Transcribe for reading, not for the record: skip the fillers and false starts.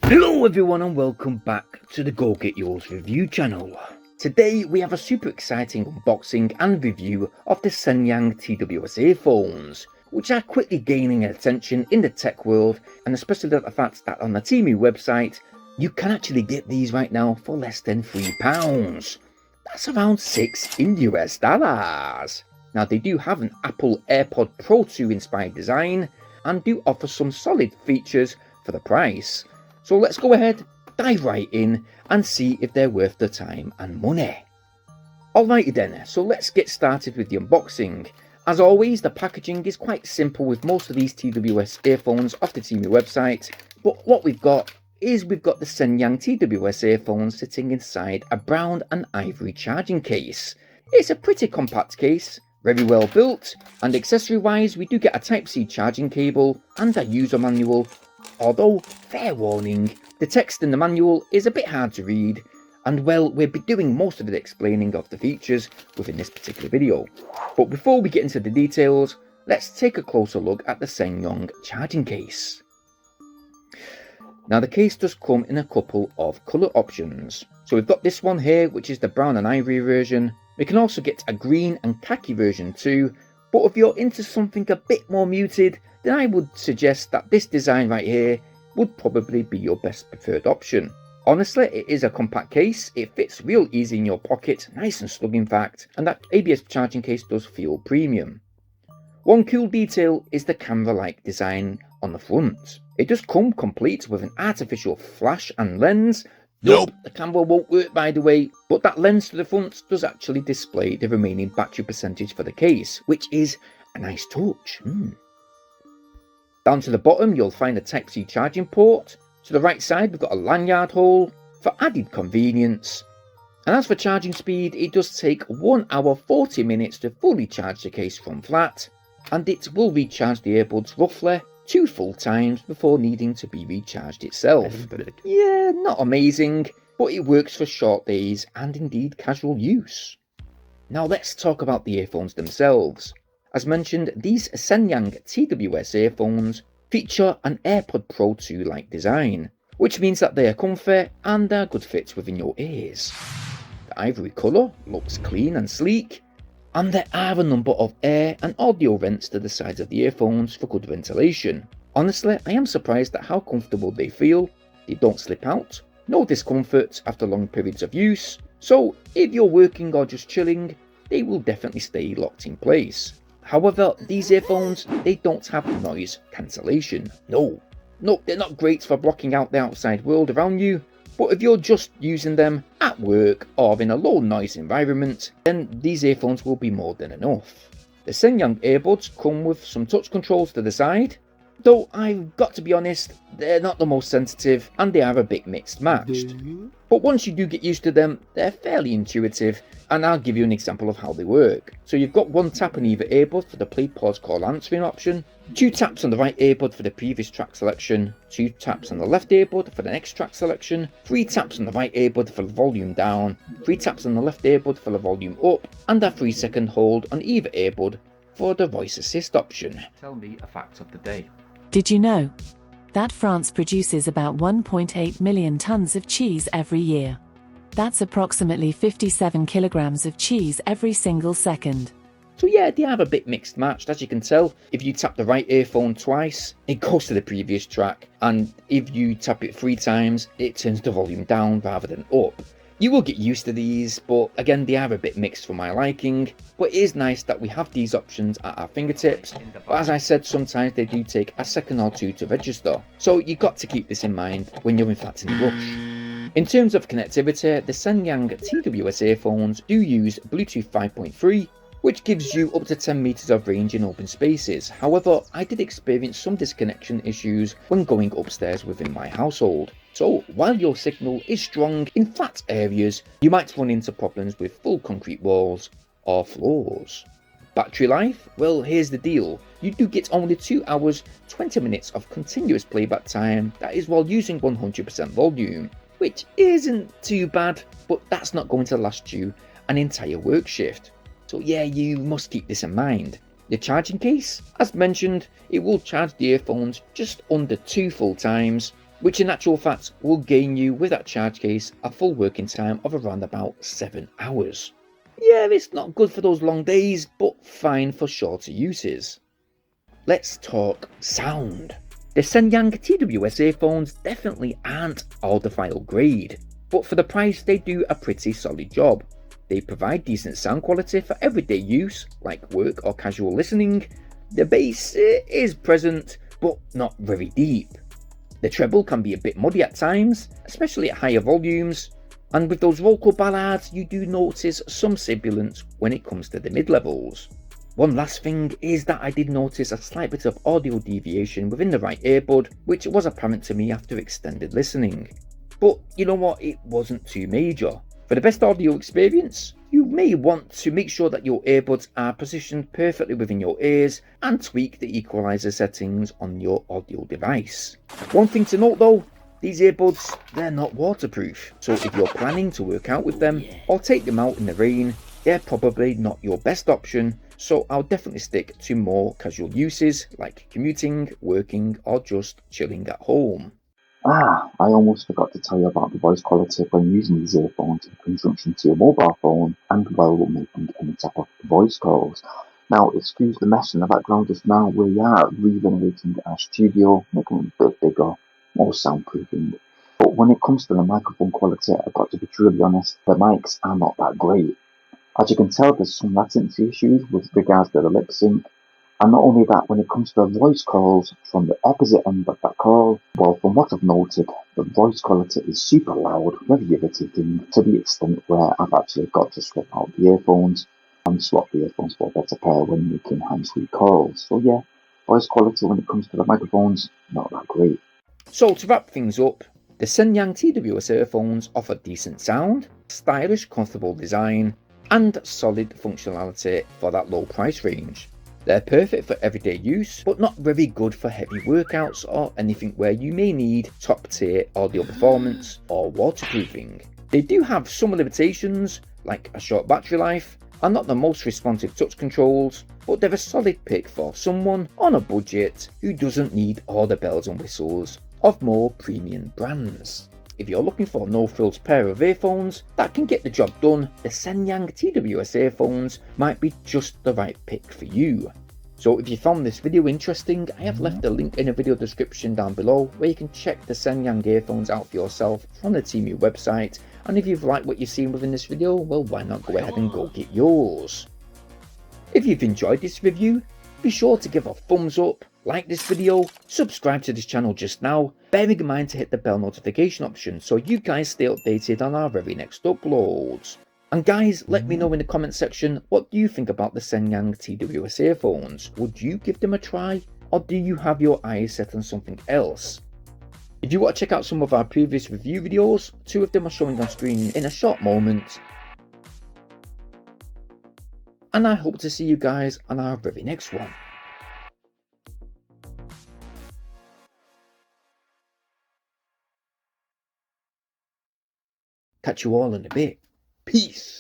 Hello everyone and welcome back to the Go Get Yours review channel. Today we have a super exciting unboxing and review of the Senyang TWS earphones, which are quickly gaining attention in the tech world, and especially the fact that on the TEMU website you can actually get these right now for less than £3. That's around $6 in US dollars. Now they do have an Apple AirPod Pro 2 inspired design and do offer some solid features for the price. So let's go ahead, dive right in and see if they're worth the time and money. Alrighty then, so let's get started with the unboxing. As always, the packaging is quite simple with most of these TWS earphones off the TEMU website, but what we've got is the Senyang TWS earphones sitting inside a brown and ivory charging case. It's a pretty compact case, very well built, and accessory wise we do get a Type-C charging cable and a user manual. Although, fair warning, the text in the manual is a bit hard to read, and well, we'll be doing most of the explaining of the features within this particular video. But before we get into the details, let's take a closer look at the Senyang charging case. Now the case does come in a couple of colour options. So we've got this one here, which is the brown and ivory version. We can also get a green and khaki version too, but if you're into something a bit more muted, then I would suggest that this design right here would probably be your best preferred option. Honestly, it is a compact case, it fits real easy in your pocket, nice and snug in fact, and that ABS charging case does feel premium. One cool detail is the camera-like design on the front. It does come complete with an artificial flash and lens. Nope, the camera won't work by the way, but that lens to the front does actually display the remaining battery percentage for the case, which is a nice touch. Down to the bottom you'll find a Type-C charging port. To the right side we've got a lanyard hole for added convenience. And as for charging speed, it does take 1 hour 40 minutes to fully charge the case from flat, and it will recharge the earbuds roughly 2 full times before needing to be recharged itself. Yeah, not amazing, but it works for short days and indeed casual use. Now let's talk about the earphones themselves. As mentioned, these Senyang TWS earphones feature an AirPod Pro 2 like design, which means that they are comfy and are good fits within your ears. The ivory colour looks clean and sleek, and there are a number of air and audio vents to the sides of the earphones for good ventilation. Honestly, I am surprised at how comfortable they feel. They don't slip out, no discomfort after long periods of use, so if you're working or just chilling, they will definitely stay locked in place. However, these earphones, they don't have noise cancellation. No, they're not great for blocking out the outside world around you, but if you're just using them at work or in a low noise environment, then these earphones will be more than enough. The Senyang earbuds come with some touch controls to the side, though I've got to be honest, they're not the most sensitive and they are a bit mixed matched. But once you do get used to them, they're fairly intuitive, and I'll give you an example of how they work. So you've got 1 tap on either earbud for the play, pause, call, answering option, 2 taps on the right earbud for the previous track selection, 2 taps on the left earbud for the next track selection, 3 taps on the right earbud for the volume down, 3 taps on the left earbud for the volume up, and a 3-second hold on either earbud for the voice assist option. Tell me a fact of the day. Did you know that France produces about 1.8 million tons of cheese every year? That's approximately 57 kilograms of cheese every single second. So yeah, they are a bit mixed matched, as you can tell. If you tap the right earphone twice, it goes to the previous track, and if you tap it 3 times, it turns the volume down rather than up. You will get used to these, but again they are a bit mixed for my liking, but it is nice that we have these options at our fingertips, but as I said, sometimes they do take a second or 2 to register, so you got to keep this in mind when you're in fact in a rush. In terms of connectivity, the Senyang TWS earphones do use Bluetooth 5.3, which gives you up to 10 meters of range in open spaces. However, I did experience some disconnection issues when going upstairs within my household. So while your signal is strong in flat areas, you might run into problems with full concrete walls or floors. Battery life? Well, here's the deal. You do get only 2 hours 20 minutes of continuous playback time, that is while using 100% volume, which isn't too bad, but that's not going to last you an entire work shift. So yeah, you must keep this in mind. The charging case, as mentioned, it will charge the earphones just under 2 full times, which in actual fact will gain you with that charge case a full working time of around about 7 hours. Yeah, it's not good for those long days, but fine for shorter uses. Let's talk sound. The Senyang TWS earphones definitely aren't audiophile grade, but for the price they do a pretty solid job. They provide decent sound quality for everyday use, like work or casual listening. The bass is present, but not very deep. The treble can be a bit muddy at times, especially at higher volumes, and with those vocal ballads you do notice some sibilance when it comes to the mid-levels. One last thing is that I did notice a slight bit of audio deviation within the right earbud, which was apparent to me after extended listening. But you know what, it wasn't too major. For the best audio experience, you may want to make sure that your earbuds are positioned perfectly within your ears and tweak the equalizer settings on your audio device. One thing to note though, these earbuds, they're not waterproof, so if you're planning to work out with them or take them out in the rain, they're probably not your best option, so I'll definitely stick to more casual uses like commuting, working or just chilling at home. I almost forgot to tell you about the voice quality when using these earphones in conjunction to your mobile phone and while making any type of voice calls. Now, excuse the mess in the background just now. We are renovating our studio, making it a bit bigger, more soundproofing. But when it comes to the microphone quality, I've got to be truly honest, the mics are not that great. As you can tell, there's some latency issues with regards to the lip sync. And not only that, when it comes to voice calls from the opposite end of that call, well, from what I've noted, the voice quality is super loud, very irritating, to the extent where I've actually got to swap out the earphones and swap the earphones for a better pair when making hands-free calls. So yeah, voice quality when it comes to the microphones, not that great. So to wrap things up, the Senyang TWS earphones offer decent sound, stylish comfortable design, and solid functionality for that low price range. They're perfect for everyday use, but not very good for heavy workouts or anything where you may need top tier audio performance or waterproofing. They do have some limitations, like a short battery life, and not the most responsive touch controls, but they're a solid pick for someone on a budget who doesn't need all the bells and whistles of more premium brands. If you're looking for a no-frills pair of earphones that can get the job done, the Senyang TWS earphones might be just the right pick for you. So if you found this video interesting, I have left a link in the video description down below where you can check the Senyang earphones out for yourself from the TEMU website, and if you've liked what you've seen within this video, well, why not go ahead and go get yours. If you've enjoyed this review, be sure to give a thumbs up, like this video, subscribe to this channel just now, bearing in mind to hit the bell notification option so you guys stay updated on our very next uploads. And guys, let me know in the comment section, what do you think about the Senyang TWS earphones? Would you give them a try, or do you have your eyes set on something else? If you want to check out some of our previous review videos, 2 of them are showing on screen in a short moment. And I hope to see you guys on our very next one. Catch you all in a bit. Peace.